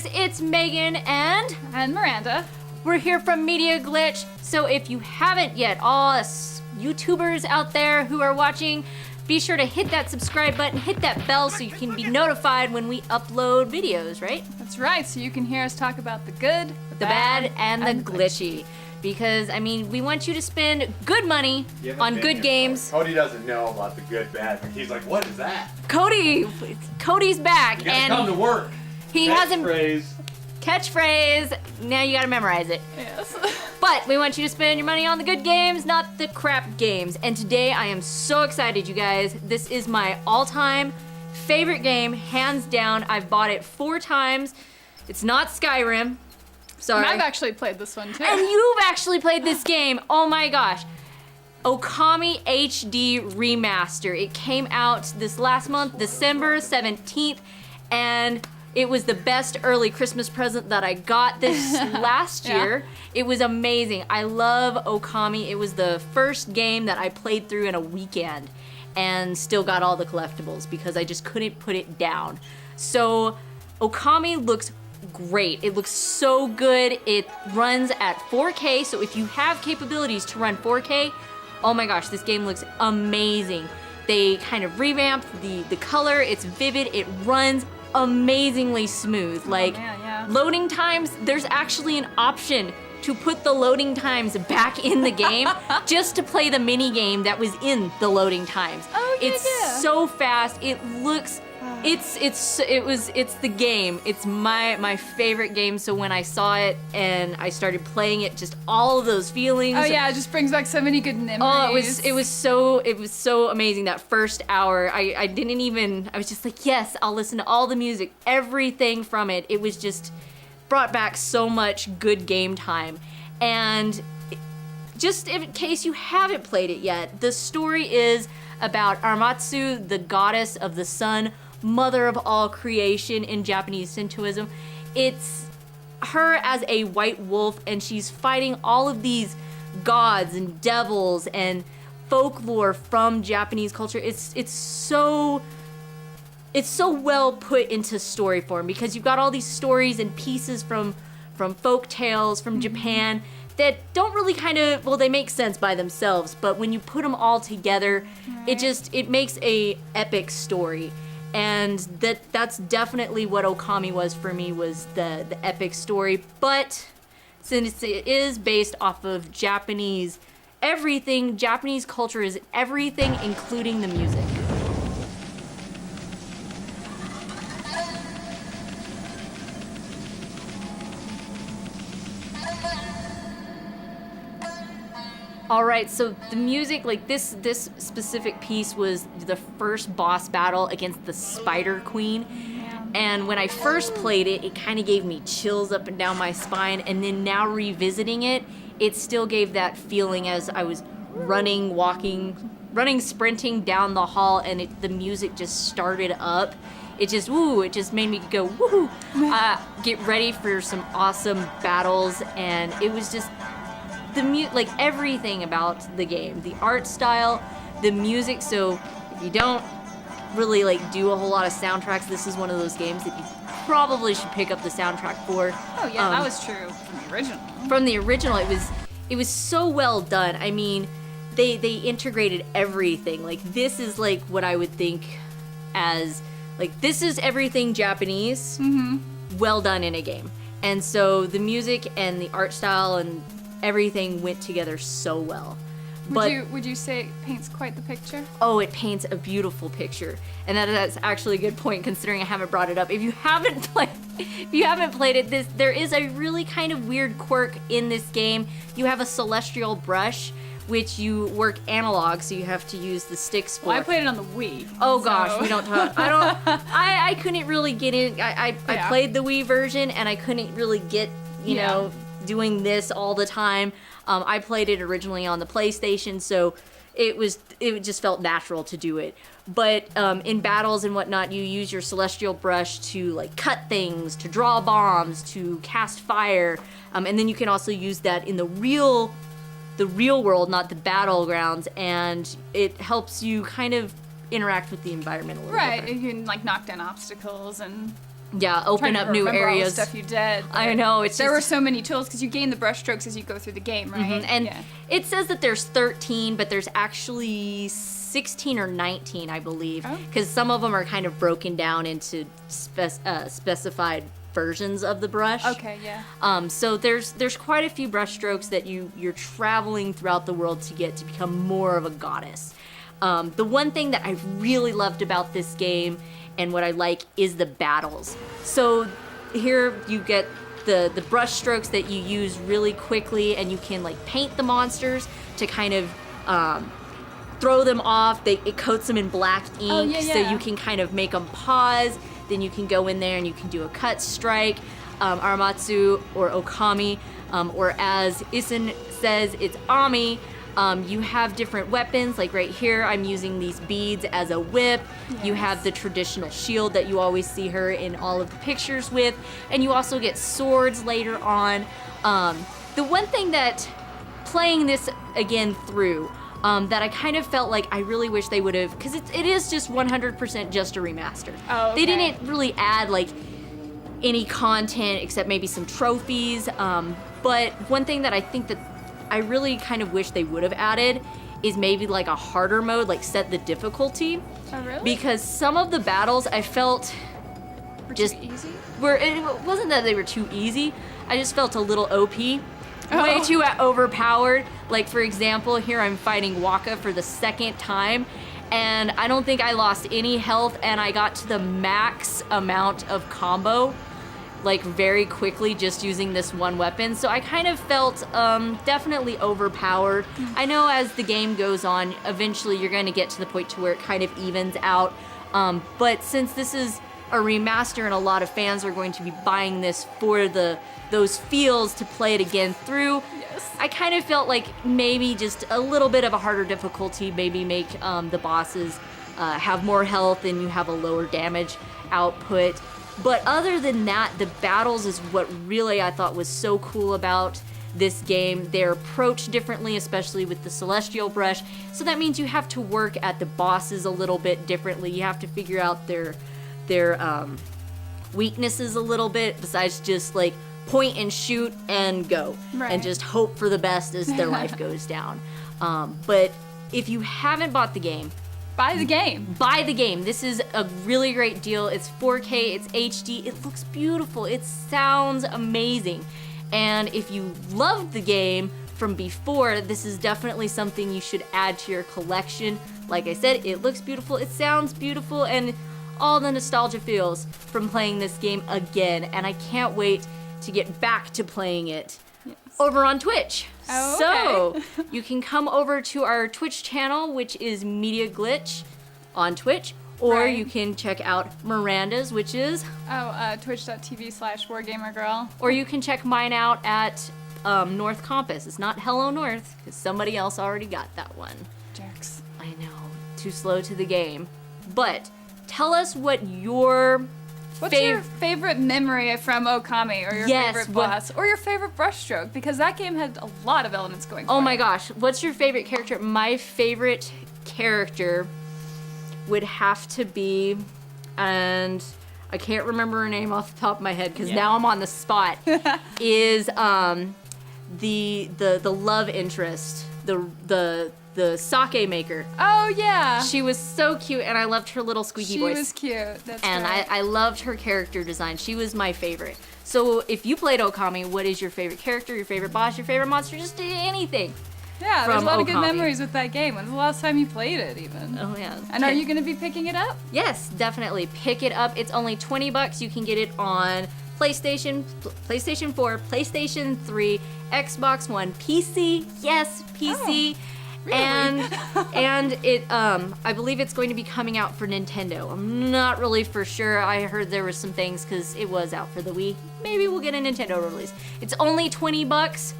guys, it's Megan and Miranda. We're here from Media Glitch. So if you haven't yet, all us YouTubers out there who are watching, be sure to hit that subscribe button, hit that bell so you can be notified when we upload videos, right? That's right, so you can hear us talk about the good, The bad, and the glitchy. Because, I mean, we want you to spend good money on good games. Cody doesn't know about the good, bad. He's like, what is that? Cody's back. You gotta and come to work. He hasn't... Phrase. Catchphrase. Now you gotta memorize it. Yes. But we want you to spend your money on the good games, not the crap games. And today I am so excited, you guys. This is my all-time favorite game, hands down. I've bought it 4 times. It's not Skyrim. Sorry. And I've actually played this one too. And you've actually played this game. Oh my gosh. Okami HD Remaster. It came out this last month, December 17th, and it was the best early Christmas present that I got this last year. It was amazing. I love Okami. It was the first game that I played through in a weekend and still got all the collectibles because I just couldn't put it down. So Okami looks great. It looks so good. It runs at 4K, so if you have capabilities to run 4K, oh my gosh, this game looks amazing. They kind of revamped the color. It's vivid. It runs amazingly smooth. Like, loading times, there's actually an option to put the loading times back in the game just to play the mini game that was in the loading times. Oh, yeah, it's so fast. It looks it's the game. It's my favorite game. So when I saw it and I started playing it, just all of those feelings. Oh yeah, it just brings back so many good memories. Oh, it was so amazing that first hour. I was just like, yes, I'll listen to all the music, everything from it. It was just brought back so much good game time. And just in case you haven't played it yet, the story is about Amaterasu, the goddess of the sun, mother of all creation in Japanese Shintoism. It's her as a white wolf, and she's fighting all of these gods and devils and folklore from Japanese culture. It's so well put into story form because you've got all these stories and pieces from folk tales from Japan that don't really they make sense by themselves, but when you put them all together, it makes a epic story. And that's definitely what Okami was for me, was the epic story. But since it is based off of Japanese culture is everything, including the music. All right, so the music, like this specific piece was the first boss battle against the Spider Queen. And when I first played it, it kind of gave me chills up and down my spine. And then now revisiting it, it still gave that feeling as I was running, sprinting down the hall, and the music just started up. It just made me go, woohoo, get ready for some awesome battles. And it was just, everything about the game, the art style, the music. So if you don't really do a whole lot of soundtracks, this is one of those games that you probably should pick up the soundtrack for. Oh yeah, that was true from the original. It was so well done. I mean, they integrated everything. This is what I would think as this is everything Japanese well done in a game. And so the music and the art style and everything went together so well. Would you say it paints quite the picture? Oh, it paints a beautiful picture, and that's actually a good point considering I haven't brought it up. If you haven't played it, there is a really kind of weird quirk in this game. You have a celestial brush, which you work analog, so you have to use the sticks for. Well, I played it on the Wii. Oh gosh, we don't talk. I couldn't really get in. I played the Wii version, and I couldn't really get doing this all the time. I played it originally on the PlayStation, so it just felt natural to do it. But in battles and whatnot, you use your celestial brush to cut things, to draw bombs, to cast fire, and then you can also use that in the real world, not the battlegrounds, and it helps you kind of interact with the environment a little bit. Right, you can knock down obstacles and Yeah, open up new areas. All the stuff you did. I know. There were so many tools because you gain the brush strokes as you go through the game, right? And it says that there's 13, but there's actually 16 or 19, I believe, because some of them are kind of broken down into specified versions of the brush. Okay, yeah. So there's quite a few brush strokes that you're traveling throughout the world to get to become more of a goddess. The one thing that I really loved about this game and what I like is the battles. So here you get the brush strokes that you use really quickly, and you can like paint the monsters to kind of throw them off. It coats them in black ink, so you can kind of make them pause. Then you can go in there and you can do a cut strike, Aramatsu or Ōkami, or as Issen says, it's Ami. You have different weapons, like right here, I'm using these beads as a whip. Yes. You have the traditional shield that you always see her in all of the pictures with, and you also get swords later on. The one thing that, playing this again through, that I kind of felt like I really wish they would have, because it is just 100% just a remaster. Oh, okay. They didn't really add like any content except maybe some trophies, but one thing that I think that I really kind of wish they would have added is maybe like a harder mode, like set the difficulty. Oh, really? Because some of the battles I felt were just too easy? It wasn't that they were too easy, I just felt a little OP. Way too overpowered. Like, for example, here I'm fighting Waka for the second time, and I don't think I lost any health, and I got to the max amount of combo, like, very quickly just using this one weapon. So I kind of felt definitely overpowered. I know as the game goes on, eventually you're going to get to the point to where it kind of evens out. But since this is a remaster and a lot of fans are going to be buying this for those feels to play it again through, I kind of felt like maybe just a little bit of a harder difficulty, maybe make the bosses have more health and you have a lower damage output. But other than that, the battles is what really I thought was so cool about this game. They're approached differently, especially with the Celestial Brush. So that means you have to work at the bosses a little bit differently. You have to figure out their weaknesses a little bit, besides just like point and shoot and go. Right. And just hope for the best as their life goes down. But if you haven't bought the game, buy the game. Buy the game. This is a really great deal. It's 4K, it's HD, it looks beautiful, it sounds amazing. And if you loved the game from before, this is definitely something you should add to your collection. Like I said, it looks beautiful, it sounds beautiful, and all the nostalgia feels from playing this game again. And I can't wait to get back to playing it over on Twitch. Oh, okay. So you can come over to our Twitch channel, which is Media Glitch on Twitch, or you can check out Miranda's, which is twitch.tv/wargamergirl. Or you can check mine out at North Compass. It's not Hello North, because somebody else already got that one. Jerks. I know, too slow to the game. But tell us what your What's your favorite memory from Ōkami, or your favorite boss, or your favorite brushstroke? Because that game had a lot of elements going for it. Oh my gosh, what's your favorite character? My favorite character would have to be, and I can't remember her name off the top of my head because now I'm on the spot, is the love interest, the sake maker. Oh yeah. She was so cute, and I loved her little squeaky voice. She was cute. That's and right. I loved her character design. She was my favorite. So if you played Ōkami, what is your favorite character, your favorite boss, your favorite monster, just anything? Yeah, there's a lot of good Ōkami. memories with that game. When's the last time you played it, even? Oh yeah. And are you going to be picking it up? Yes, definitely. Pick it up. It's only $20. You can get it on PlayStation 4, PlayStation 3, Xbox One, PC. Yes, PC. Oh. Really? And it I believe it's going to be coming out for Nintendo. I'm not really for sure. I heard there were some things because it was out for the Wii. Maybe we'll get a Nintendo release. It's only $20,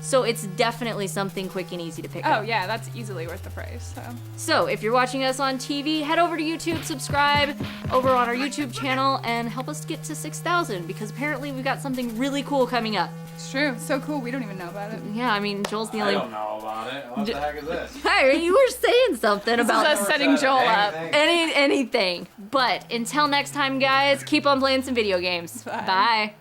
so it's definitely something quick and easy to pick up. Oh yeah, that's easily worth the price. So if you're watching us on TV, head over to YouTube, subscribe over on our YouTube channel, and help us get to 6,000, because apparently we've got something really cool coming up. It's true. So cool. We don't even know about it. Yeah, I mean, Joel's the I only. don't know about it. What the heck is this? Hey, you were saying something about This is us setting Joel up. anything. But until next time, guys, keep on playing some video games. Bye. Bye.